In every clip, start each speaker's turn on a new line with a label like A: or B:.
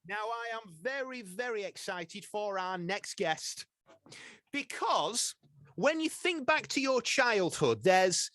A: Now, I am very, very excited for our next guest because when you think back to your childhood, there's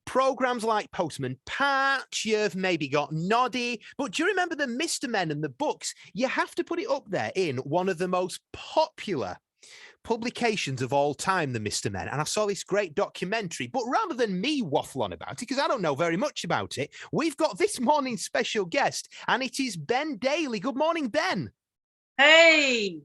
A: programs like Postman Patch, you've maybe got Noddy, but do you remember the Mr. Men and the books? You have to put it up there in one of the most popular publications of all time, the Mr. Men. And I saw this great documentary, but rather than me waffle on about it, because I don't know very much about it, we've got this morning's special guest, and it is Ben Daly. Good morning, Ben.
B: Hey!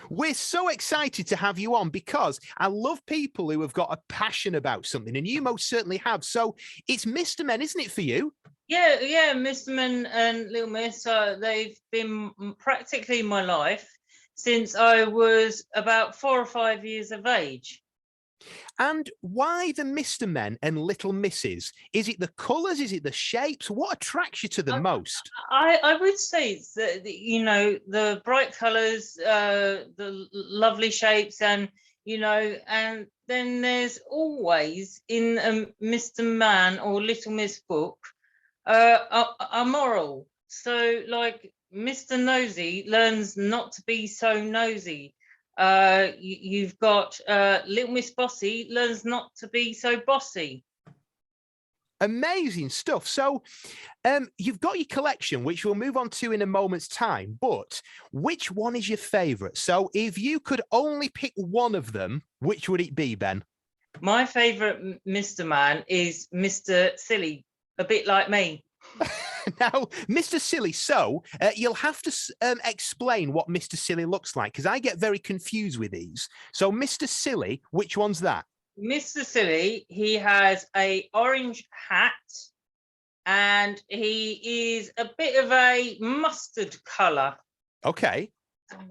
A: We're so excited to have you on because I love people who have got a passion about something, and you most certainly have. So it's Mr. Men, isn't it, for you?
B: Yeah, Mr. Men and Little Miss, they've been practically my life since I was about 4 or 5 years of age.
A: And why the Mr. Men and Little Misses? Is it the colours? Is it the shapes? What attracts you to them most?
B: I would say it's the bright colours, the lovely shapes, and and then there's always in a Mr. Man or Little Miss book a moral. So like Mr. Nosy learns not to be so nosy. You've got Little Miss Bossy learns not to be so bossy.
A: Amazing stuff. So you've got your collection, which we'll move on to in a moment's time, but which one is your favourite? So if you could only pick one of them, which would it be, Ben?
B: My favourite Mr. Man is Mr. Silly, a bit like me.
A: Now, Mr. Silly, so you'll have to explain what Mr. Silly looks like, because I get very confused with these. So Mr. Silly, which one's that?
B: Mr. Silly, he has a orange hat and he is a bit of a mustard colour.
A: Okay.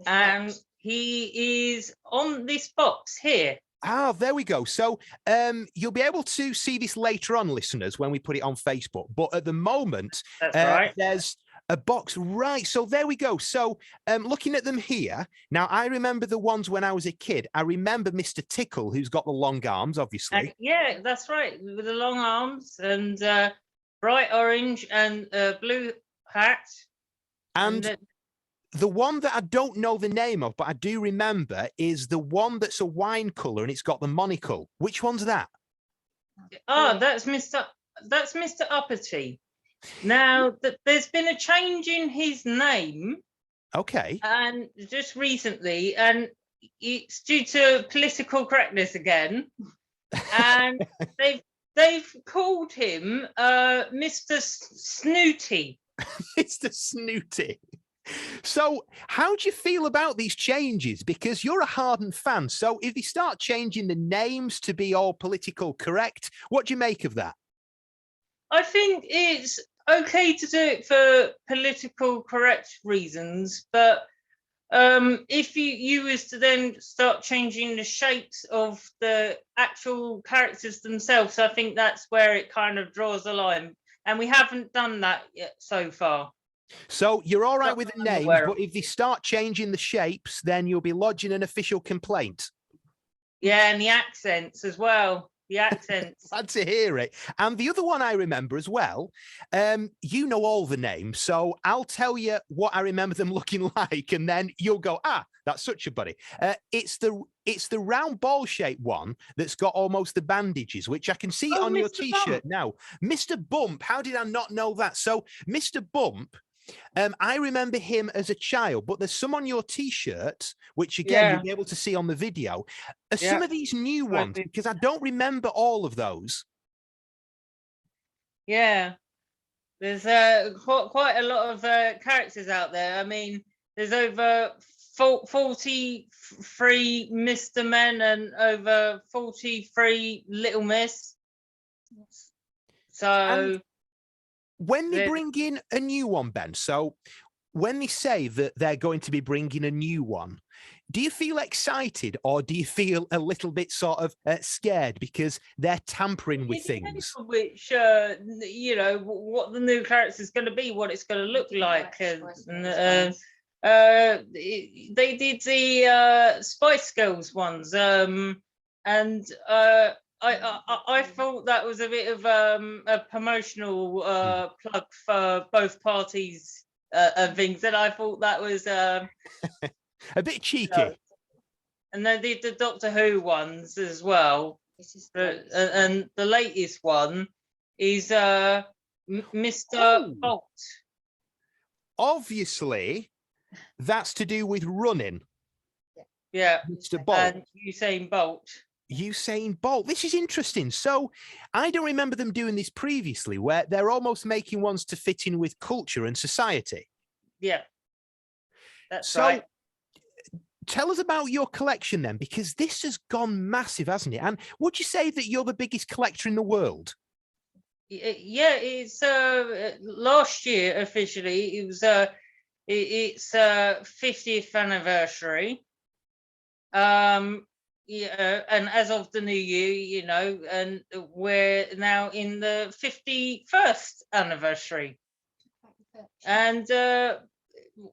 B: And he is on this box here.
A: Ah, there we go. So you'll be able to see this later on, listeners, when we put it on Facebook. But at the moment,
B: That's right.
A: There's a box, right? So there we go. So looking at them here, now I remember the ones when I was a kid. I remember Mr. Tickle, who's got the long arms, obviously.
B: Yeah, that's right, with the long arms and bright orange and blue hat.
A: And the one that I don't know the name of, but I do remember, is the one that's a wine colour and it's got the monocle. Which one's that?
B: Oh, that's Mr. Uppity. Now, there's been a change in his name.
A: Okay.
B: And just recently, and it's due to political correctness again. And they've called him Mr. Snooty.
A: Mr. Snooty. So how do you feel about these changes? Because you're a hardened fan. So if they start changing the names to be all political correct, what do you make of that?
B: I think it's okay to do it for political correct reasons, but if you was to then start changing the shapes of the actual characters themselves, I think that's where it kind of draws a line. And we haven't done that yet so far.
A: So you're all right with the names, but if they start changing the shapes, then you'll be lodging an official complaint.
B: Yeah, and the accents as well. The accents.
A: Glad to hear it. And the other one I remember as well, you know all the names, so I'll tell you what I remember them looking like, and then you'll go, ah, that's such a buddy. It's the round ball shaped one that's got almost the bandages, which I can see on
B: Mr.
A: your T-shirt now. Mr. Bump, how did I not know that? So Mr. Bump, I remember him as a child, but there's some on your T-shirt, which again, you'll be able to see on the video. Some of these new ones, because I don't remember all of those.
B: Yeah, there's quite a lot of characters out there. I mean, there's over 43 Mr. Men and over 43 Little Miss. So
A: when they bring in a new one, Ben, so when they say that they're going to be bringing a new one, do you feel excited or do you feel a little bit sort of scared because they're tampering with things?
B: Which, what the new character is going to be, what it's going to look like. They did the Spice Girls ones, and I thought that was a bit of a promotional plug for both parties and things, and I thought that was
A: a bit cheeky.
B: You know, and then the Doctor Who ones as well. And the latest one is Mr. Bolt.
A: Obviously, that's to do with running.
B: Yeah,
A: Mr. Bolt.
B: And Usain Bolt.
A: Usain Bolt. This is interesting. So I don't remember them doing this previously, where they're almost making ones to fit in with culture and society.
B: Yeah, that's right.
A: Tell us about your collection then, because this has gone massive, hasn't it? And would you say that you're the biggest collector in the world?
B: Yeah, it's last year officially. It was it's 50th anniversary. Yeah, and as of the new year, you know, and we're now in the 51st anniversary. And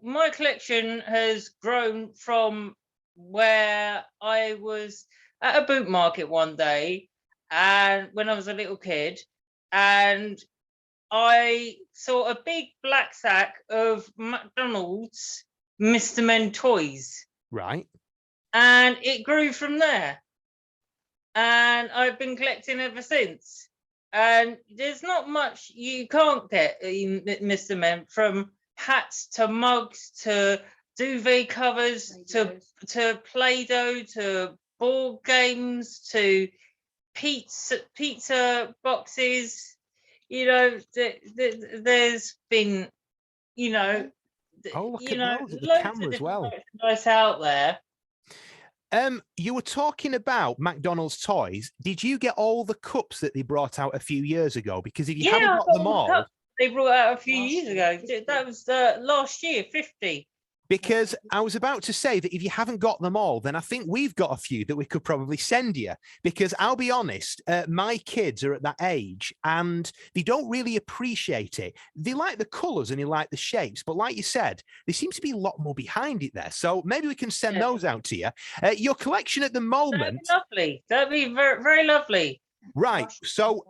B: my collection has grown from where I was at a boot market one day, and when I was a little kid, and I saw a big black sack of McDonald's Mr Men toys.
A: Right.
B: And it grew from there. And I've been collecting ever since. And there's not much you can't get in Mr Men, from hats to mugs to duvet covers to Play-Doh to board games to pizza boxes. You know, there's been, you know,
A: look
B: you
A: at
B: know,
A: those at the
B: loads
A: camera
B: of
A: as well.
B: merchandise out there.
A: You were talking about McDonald's toys. Did you get all the cups that they brought out a few years ago? Because if you haven't got them all,
B: they brought out a few years ago. That was last year, 50.
A: Because I was about to say that if you haven't got them all, then I think we've got a few that we could probably send you. Because I'll be honest, my kids are at that age and they don't really appreciate it. They like the colours and they like the shapes. But like you said, there seems to be a lot more behind it there. So maybe we can send those out to you. Your collection at the moment.
B: That'd be lovely. That'd be very, very lovely.
A: Right. So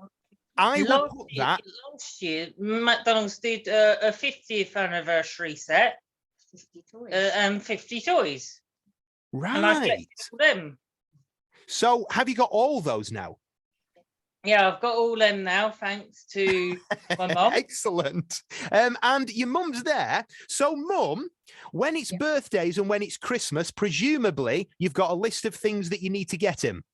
A: I will put that.
B: Last year, McDonald's did a 50th anniversary set. 50 toys. And 50 toys.
A: Right.
B: And I collected them.
A: So have you got all those now?
B: Yeah, I've got all them now, thanks to my mum.
A: Excellent. And your mum's there. So, Mum, when it's birthdays and when it's Christmas, presumably you've got a list of things that you need to get him.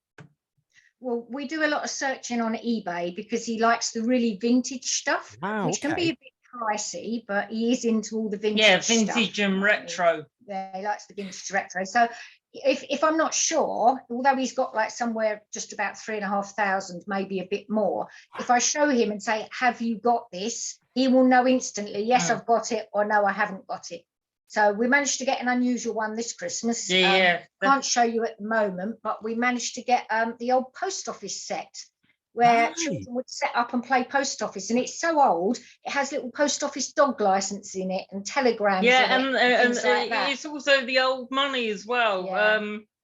C: Well, we do a lot of searching on eBay because he likes the really vintage stuff, which can be a bit pricey, but he is into all the vintage
B: vintage
C: stuff.
B: And retro.
C: Yeah, he likes the vintage retro. So if I'm not sure, although he's got like somewhere just about 3,500, maybe a bit more, if I show him and say, have you got this, he will know instantly, yes, I've got it, or no, I haven't got it. So we managed to get an unusual one this Christmas. Can't show you at the moment, but we managed to get the old post office set where children would set up and play post office, and it's so old it has little post office dog license in it and telegrams
B: and like it's also the old money as well.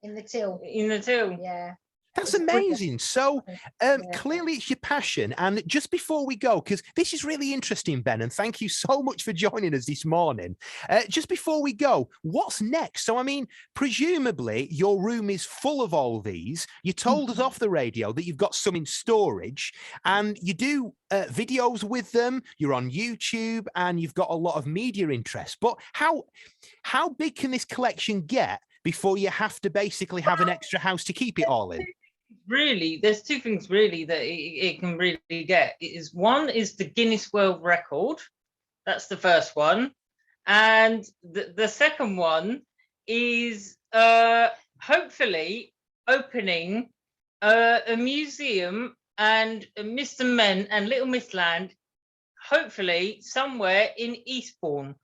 C: In the till.
A: That's amazing. So clearly it's your passion. And just before we go, because this is really interesting, Ben, and thank you so much for joining us this morning. Just before we go, what's next? So, I mean, presumably your room is full of all these. You told us off the radio that you've got some in storage and you do videos with them. You're on YouTube and you've got a lot of media interest. But how big can this collection get before you have to basically have an extra house to keep it all in?
B: Really, there's two things really that it can really get. One is the Guinness World Record. That's the first one. And the second one is hopefully opening a museum and Mr Men and Little Miss Land, hopefully somewhere in Eastbourne.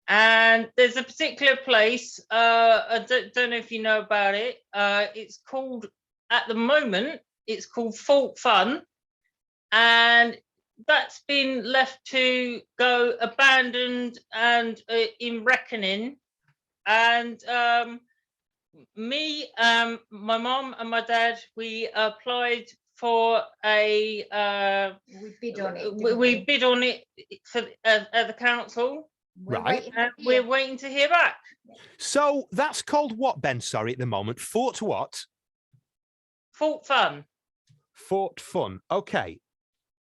B: And there's a particular place, I don't know if you know about it. It's called, at the moment, it's called Fault Fun. And that's been left to go abandoned and in reckoning. And me, my mom and my dad, we applied for
C: we bid on it.
B: We bid on it for, at the council.
C: We're
A: Right.
C: waiting
B: And
C: to
B: we're
C: hear.
B: waiting to hear back.
A: So that's called what, Ben? Sorry, at the moment. Fort what?
B: Fort Fun.
A: Fort Fun. Okay.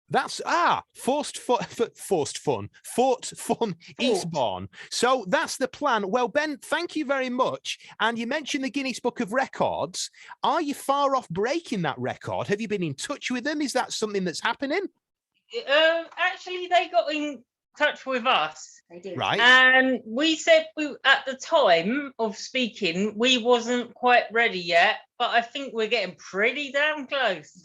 A: That's Fort Fun Eastbourne. So that's the plan. Well, Ben, thank you very much. And you mentioned the Guinness Book of Records. Are you far off breaking that record? Have you been in touch with them? Is that something that's happening?
B: Actually, they got in touch with us.
C: They did.
A: Right.
B: And we said at the time of speaking, we wasn't quite ready yet, but I think we're getting pretty damn close.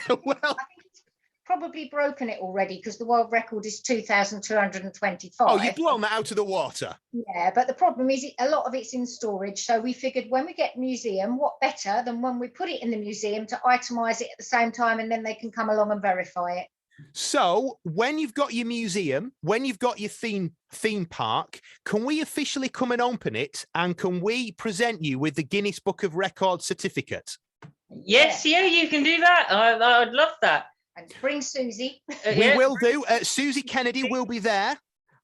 A: Well,
C: I think it's probably broken it already because the world record is 2,225.
A: oh, you've blown that out of the water.
C: Yeah, but the problem is a lot of it's in storage. So we figured when we get museum, what better than when we put it in the museum to itemize it at the same time, and then they can come along and verify it.
A: So when you've got your museum, when you've got your theme park, can we officially come and open it? And can we present you with the Guinness Book of Records certificate?
B: Yes, yeah, you can do that. I'd love that.
C: And bring Susie.
A: We will do. Susie Kennedy will be there.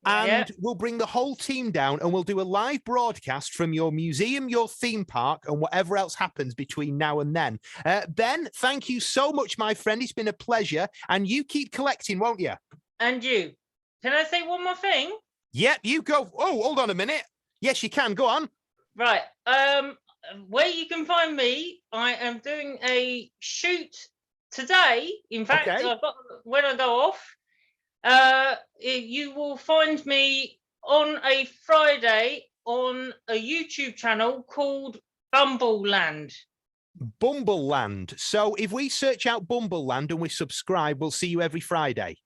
A: And
B: Yeah.
A: we'll bring the whole team down and we'll do a live broadcast from your museum, your theme park, and whatever else happens between now and then. Ben, thank you so much, my friend. It's been a pleasure. And you keep collecting, won't you?
B: And you. Can I say one more thing?
A: Yep, you go. Oh, hold on a minute. Yes, you can. Go on.
B: Right. Where you can find me, I am doing a shoot today. In fact,
A: Okay.
B: when I go off, you will find me on a Friday on a YouTube channel called Bumbleland.
A: Bumbleland. So if we search out Bumbleland and we subscribe, we'll see you every Friday.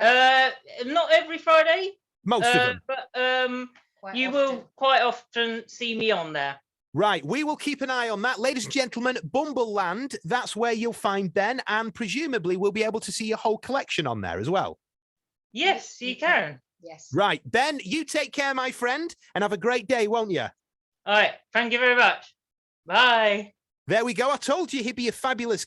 B: Not every Friday,
A: Most of them.
B: but
C: Quite
B: you
C: often.
B: will quite often see me on there.
A: Right. We will keep an eye on that. Ladies and gentlemen, Bumbleland, that's where you'll find Ben. And presumably we'll be able to see your whole collection on there as well.
B: Yes, you can.
C: Yes.
A: Right. Ben, you take care, my friend, and have a great day, won't you?
B: All right. Thank you very much. Bye.
A: There we go. I told you he'd be a fabulous